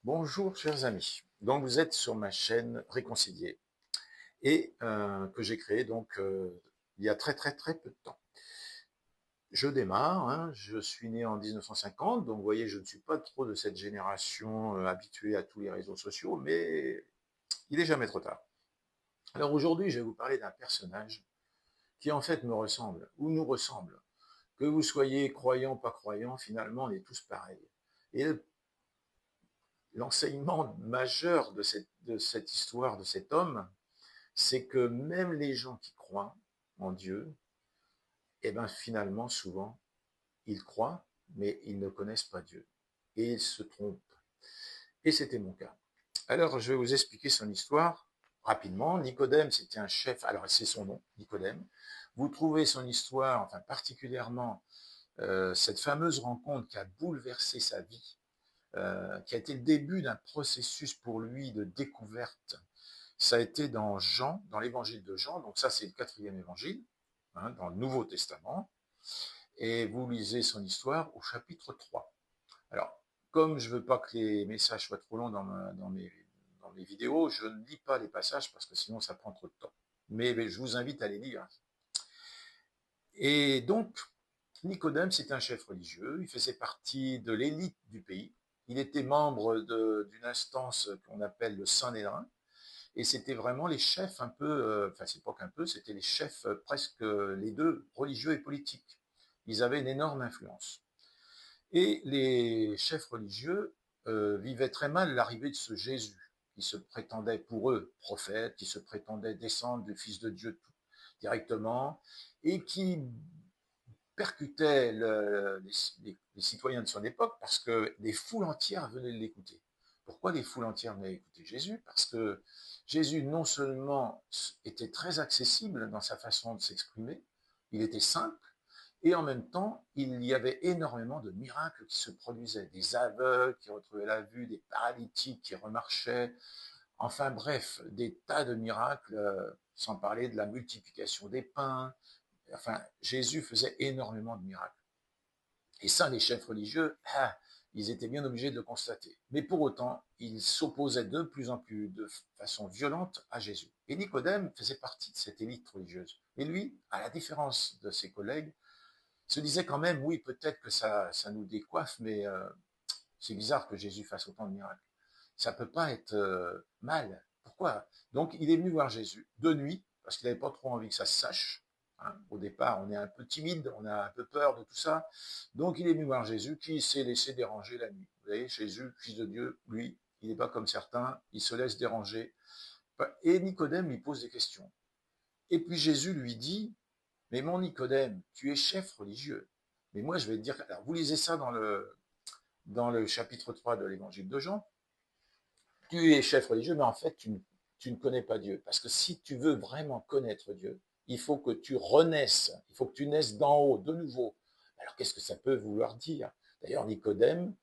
Bonjour chers amis, donc vous êtes sur ma chaîne Réconcilier et que j'ai créée il y a très peu de temps. Je démarre, hein, je suis né en 1950, donc vous voyez je ne suis pas trop de cette génération habituée à tous les réseaux sociaux, mais il n'est jamais trop tard. Alors aujourd'hui je vais vous parler d'un personnage qui en fait me ressemble, ou nous ressemble. Que vous soyez croyant ou pas croyant, finalement on est tous pareils. Et l'enseignement majeur de cette histoire, de cet homme, c'est que même les gens qui croient en Dieu, eh ben finalement, souvent, ils croient, mais ils ne connaissent pas Dieu. Et ils se trompent. Et c'était mon cas. Alors, je vais vous expliquer son histoire rapidement. Nicodème, c'était un chef, alors c'est son nom, Nicodème. Vous trouvez son histoire, enfin particulièrement cette fameuse rencontre qui a bouleversé sa vie, qui a été le début d'un processus pour lui de découverte. Ça a été dans Jean, dans l'évangile de Jean, donc ça c'est le 4e évangile, hein, dans le Nouveau Testament, et vous lisez son histoire au chapitre 3. Alors, comme je ne veux pas que les messages soient trop longs dans mes vidéos, je ne lis pas les passages parce que sinon ça prend trop de temps. Mais je vous invite à les lire. Et donc, Nicodème, c'est un chef religieux, il faisait partie de l'élite du pays, il était membre d'une instance qu'on appelle le Sanhédrin, et c'était vraiment les chefs un peu, enfin c'est pas qu'un peu, c'était les chefs presque les deux, religieux et politiques. Ils avaient une énorme influence. Et les chefs religieux vivaient très mal l'arrivée de ce Jésus, qui se prétendait pour eux prophète, qui se prétendait descendre du Fils de Dieu directement, et qui percutait les citoyens de son époque parce que des foules entières venaient l'écouter. Pourquoi les foules entières venaient écouter Jésus? Parce que Jésus non seulement était très accessible dans sa façon de s'exprimer, il était simple, et en même temps, il y avait énormément de miracles qui se produisaient, des aveugles qui retrouvaient la vue, des paralytiques qui remarchaient, enfin bref, des tas de miracles, sans parler de la multiplication des pains. Enfin, Jésus faisait énormément de miracles. Et ça, les chefs religieux, ils étaient bien obligés de le constater. Mais pour autant, ils s'opposaient de plus en plus de façon violente à Jésus. Et Nicodème faisait partie de cette élite religieuse. Et lui, à la différence de ses collègues, se disait quand même, oui, peut-être que ça nous décoiffe, mais c'est bizarre que Jésus fasse autant de miracles. Ça peut pas être mal. Pourquoi? Donc, il est venu voir Jésus de nuit, parce qu'il n'avait pas trop envie que ça se sache. Hein. Au départ, on est un peu timide, on a un peu peur de tout ça. Donc, il est venu voir Jésus, qui s'est laissé déranger la nuit. Vous voyez, Jésus, fils de Dieu, lui, il n'est pas comme certains, il se laisse déranger. Et Nicodème lui pose des questions. Et puis Jésus lui dit, mais mon Nicodème, tu es chef religieux. Mais moi, je vais te dire, alors vous lisez ça dans le chapitre 3 de l'évangile de Jean, tu es chef religieux, mais en fait, tu ne connais pas Dieu. Parce que si tu veux vraiment connaître Dieu, il faut que tu renaisses, il faut que tu naisses d'en haut, de nouveau. Alors, qu'est-ce que ça peut vouloir dire? D'ailleurs, Nicodème,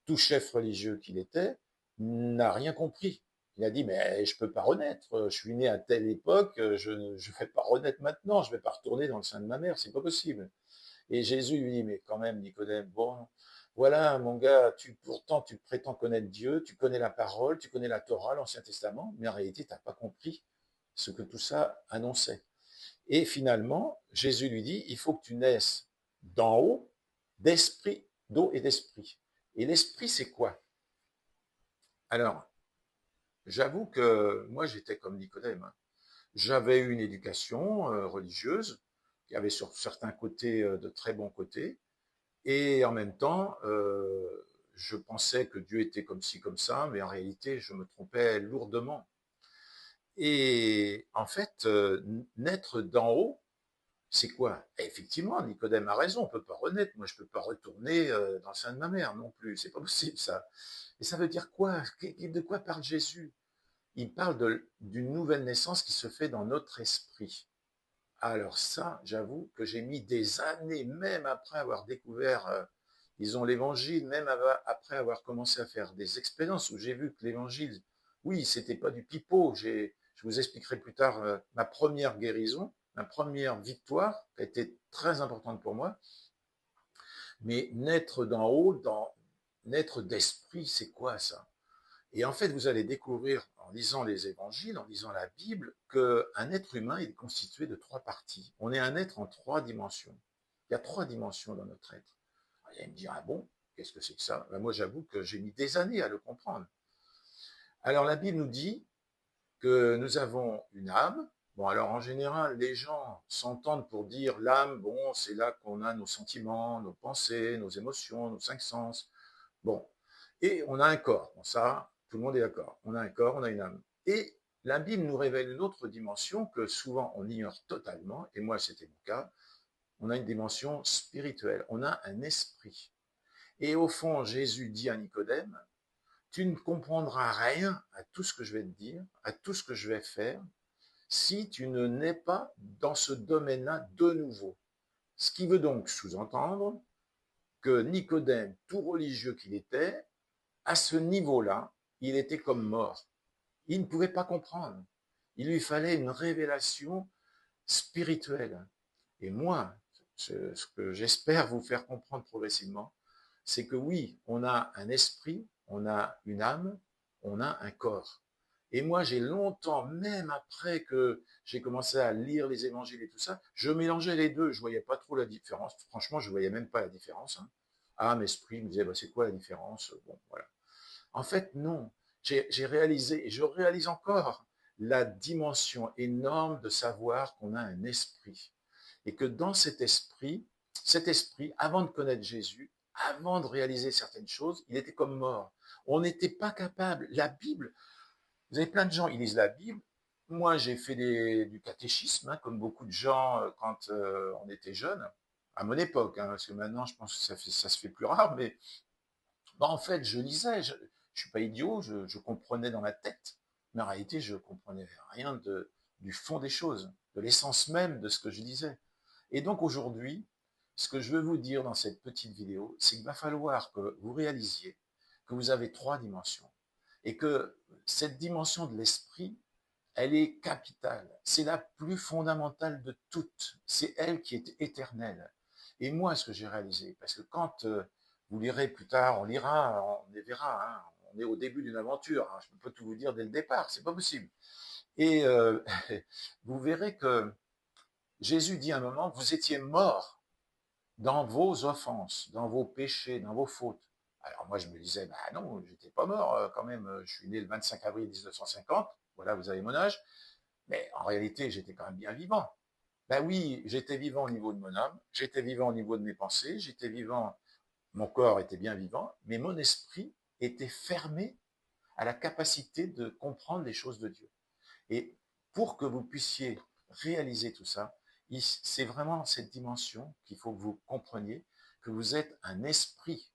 tout chef religieux qu'il était, n'a rien compris. Il a dit, mais je ne peux pas renaître, je suis né à telle époque, je ne vais pas renaître maintenant, je ne vais pas retourner dans le sein de ma mère, c'est pas possible. Et Jésus lui dit, mais quand même, Nicodème, bon, voilà, mon gars, pourtant tu prétends connaître Dieu, tu connais la parole, tu connais la Torah, l'Ancien Testament, mais en réalité, tu n'as pas compris ce que tout ça annonçait. Et finalement, Jésus lui dit, il faut que tu naisses d'en haut, d'esprit, d'eau et d'esprit. Et l'esprit, c'est quoi? Alors, j'avoue que moi, j'étais comme Nicodème. Hein. J'avais eu une éducation religieuse qui avait sur certains côtés de très bons côtés, et en même temps, je pensais que Dieu était comme ci, comme ça, mais en réalité, je me trompais lourdement. Et en fait, naître d'en haut, c'est quoi? Et effectivement, Nicodème a raison, on ne peut pas renaître. Moi, je ne peux pas retourner dans le sein de ma mère non plus. C'est pas possible, ça. Et ça veut dire quoi? De quoi parle Jésus? Il parle d'une nouvelle naissance qui se fait dans notre esprit. Alors ça, j'avoue que j'ai mis des années, même après avoir découvert, disons, l'évangile, même après avoir commencé à faire des expériences où j'ai vu que l'évangile, oui, c'était pas du pipeau. Je vous expliquerai plus tard ma première guérison, ma première victoire, qui a été très importante pour moi. Mais naître d'en haut, naître d'esprit, c'est quoi ça? Et en fait, vous allez découvrir, en lisant les évangiles, en lisant la Bible, qu'un être humain est constitué de trois parties. On est un être en trois dimensions. Il y a trois dimensions dans notre être. Vous allez me dire, ah bon, qu'est-ce que c'est que ça? Ben moi, j'avoue que j'ai mis des années à le comprendre. Alors, la Bible nous dit que nous avons une âme. Bon, alors en général, les gens s'entendent pour dire l'âme, bon, c'est là qu'on a nos sentiments, nos pensées, nos émotions, nos cinq sens. Bon, et on a un corps. Bon, ça, tout le monde est d'accord. On a un corps, on a une âme. Et la Bible nous révèle une autre dimension que souvent on ignore totalement, et moi c'était mon cas. On a une dimension spirituelle, on a un esprit. Et au fond, Jésus dit à Nicodème, tu ne comprendras rien à tout ce que je vais te dire, à tout ce que je vais faire, si tu ne nais pas dans ce domaine-là de nouveau. Ce qui veut donc sous-entendre que Nicodème, tout religieux qu'il était, à ce niveau-là, il était comme mort. Il ne pouvait pas comprendre. Il lui fallait une révélation spirituelle. Et moi, ce que j'espère vous faire comprendre progressivement, c'est que oui, on a un esprit, on a une âme, on a un corps. Et moi, j'ai longtemps, même après que j'ai commencé à lire les évangiles et tout ça, je mélangeais les deux. Je voyais pas trop la différence. Franchement, je voyais même pas la différence. Hein. Âme, esprit, je me disais, bah, c'est quoi la différence? Bon, voilà. En fait, non. J'ai réalisé, et je réalise encore, la dimension énorme de savoir qu'on a un esprit. Et que dans cet esprit, avant de connaître Jésus, avant de réaliser certaines choses, il était comme mort. On n'était pas capable. La Bible, vous avez plein de gens, ils lisent la Bible. Moi, j'ai fait du catéchisme, hein, comme beaucoup de gens quand on était jeune, à mon époque, hein, parce que maintenant, je pense que ça se fait plus rare, mais bah, en fait, je lisais, je suis pas idiot, je comprenais dans ma tête, mais en réalité, je comprenais rien du fond des choses, de l'essence même de ce que je disais. Et donc aujourd'hui, ce que je veux vous dire dans cette petite vidéo, c'est qu'il va falloir que vous réalisiez que vous avez trois dimensions et que cette dimension de l'esprit, elle est capitale. C'est la plus fondamentale de toutes. C'est elle qui est éternelle. Et moi, ce que j'ai réalisé, parce que quand vous lirez plus tard, on lira, on les verra, hein, on est au début d'une aventure, hein, je ne peux pas tout vous dire dès le départ, c'est pas possible. Et vous verrez que Jésus dit à un moment, vous étiez morts dans vos offenses, dans vos péchés, dans vos fautes. Alors moi, je me disais, bah non, j'étais pas mort quand même, je suis né le 25 avril 1950, voilà, vous avez mon âge, mais en réalité, j'étais quand même bien vivant. Ben oui, j'étais vivant au niveau de mon âme, j'étais vivant au niveau de mes pensées, j'étais vivant, mon corps était bien vivant, mais mon esprit était fermé à la capacité de comprendre les choses de Dieu. Et pour que vous puissiez réaliser tout ça, c'est vraiment cette dimension qu'il faut que vous compreniez, que vous êtes un esprit.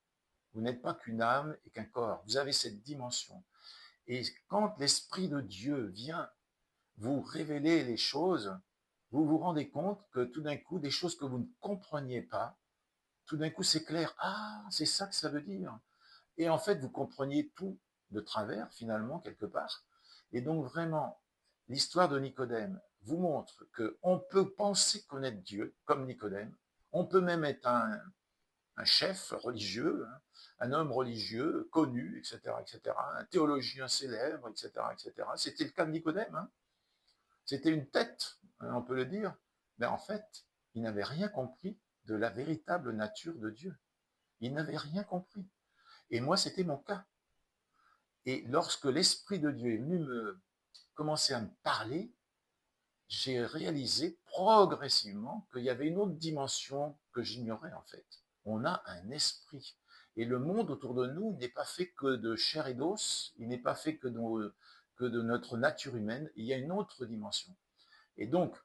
Vous n'êtes pas qu'une âme et qu'un corps. Vous avez cette dimension. Et quand l'Esprit de Dieu vient vous révéler les choses, vous vous rendez compte que tout d'un coup, des choses que vous ne compreniez pas, tout d'un coup, c'est clair. Ah, c'est ça que ça veut dire. Et en fait, vous compreniez tout de travers, finalement, quelque part. Et donc, vraiment, l'histoire de Nicodème vous montre qu'on peut penser connaître Dieu, comme Nicodème. On peut même être un chef religieux, hein, un homme religieux connu, etc., etc., un théologien célèbre, etc., etc. C'était le cas de Nicodème. Hein. C'était une tête, hein, on peut le dire. Mais en fait, il n'avait rien compris de la véritable nature de Dieu. Il n'avait rien compris. Et moi, c'était mon cas. Et lorsque l'Esprit de Dieu est venu commencer à me parler, j'ai réalisé progressivement qu'il y avait une autre dimension que j'ignorais en fait. On a un esprit. Et le monde autour de nous n'est pas fait que de chair et d'os, il n'est pas fait que de notre nature humaine, il y a une autre dimension. Et donc,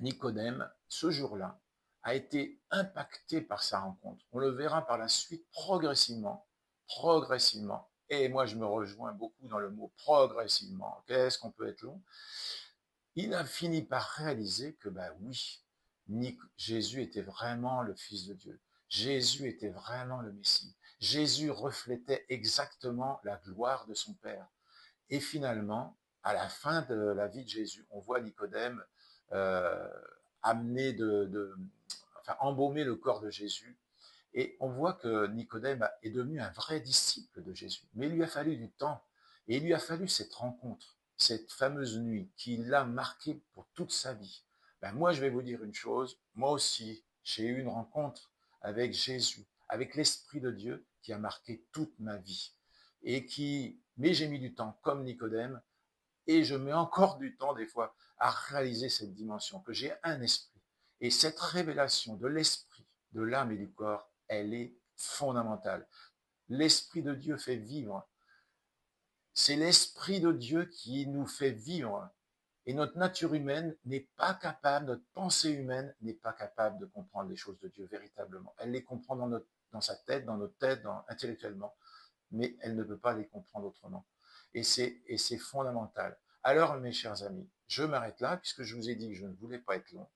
Nicodème, ce jour-là, a été impacté par sa rencontre. On le verra par la suite progressivement, progressivement. Et moi, je me rejoins beaucoup dans le mot progressivement. Qu'est-ce qu'on peut être long? Il a fini par réaliser que, bah oui, Jésus était vraiment le Fils de Dieu. Jésus était vraiment le Messie. Jésus reflétait exactement la gloire de son Père. Et finalement, à la fin de la vie de Jésus, on voit Nicodème euh, amener enfin, embaumer le corps de Jésus. Et on voit que Nicodème est devenu un vrai disciple de Jésus. Mais il lui a fallu du temps. Et il lui a fallu cette rencontre, cette fameuse nuit qui l'a marqué pour toute sa vie. Ben moi, je vais vous dire une chose, moi aussi, j'ai eu une rencontre avec Jésus, avec l'Esprit de Dieu qui a marqué toute ma vie. Mais j'ai mis du temps, comme Nicodème, et je mets encore du temps des fois à réaliser cette dimension, que j'ai un esprit. Et cette révélation de l'esprit, de l'âme et du corps, elle est fondamentale. L'esprit de Dieu fait vivre. C'est l'esprit de Dieu qui nous fait vivre. Et notre nature humaine n'est pas capable, notre pensée humaine n'est pas capable de comprendre les choses de Dieu véritablement. Elle les comprend dans sa tête, dans notre tête, intellectuellement, mais elle ne peut pas les comprendre autrement. Et c'est fondamental. Alors, mes chers amis, je m'arrête là, puisque je vous ai dit que je ne voulais pas être long.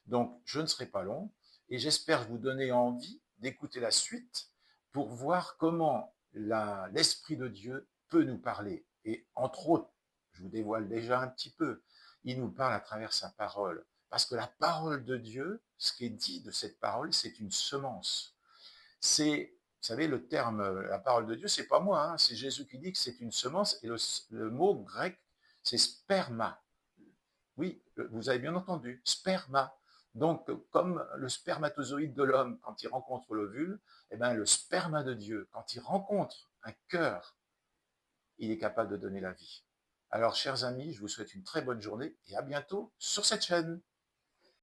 Donc, je ne serai pas long, et j'espère vous donner envie d'écouter la suite pour voir comment l'Esprit de Dieu peut nous parler. Et entre autres, je vous dévoile déjà un petit peu, il nous parle à travers sa parole. Parce que la parole de Dieu, ce qui est dit de cette parole, c'est une semence. Vous savez, le terme, la parole de Dieu, c'est pas moi, hein, c'est Jésus qui dit que c'est une semence, et le mot grec, c'est sperma. Oui, vous avez bien entendu, sperma. Donc, comme le spermatozoïde de l'homme, quand il rencontre l'ovule, eh ben, le sperma de Dieu, quand il rencontre un cœur, il est capable de donner la vie. Alors, chers amis, je vous souhaite une très bonne journée et à bientôt sur cette chaîne.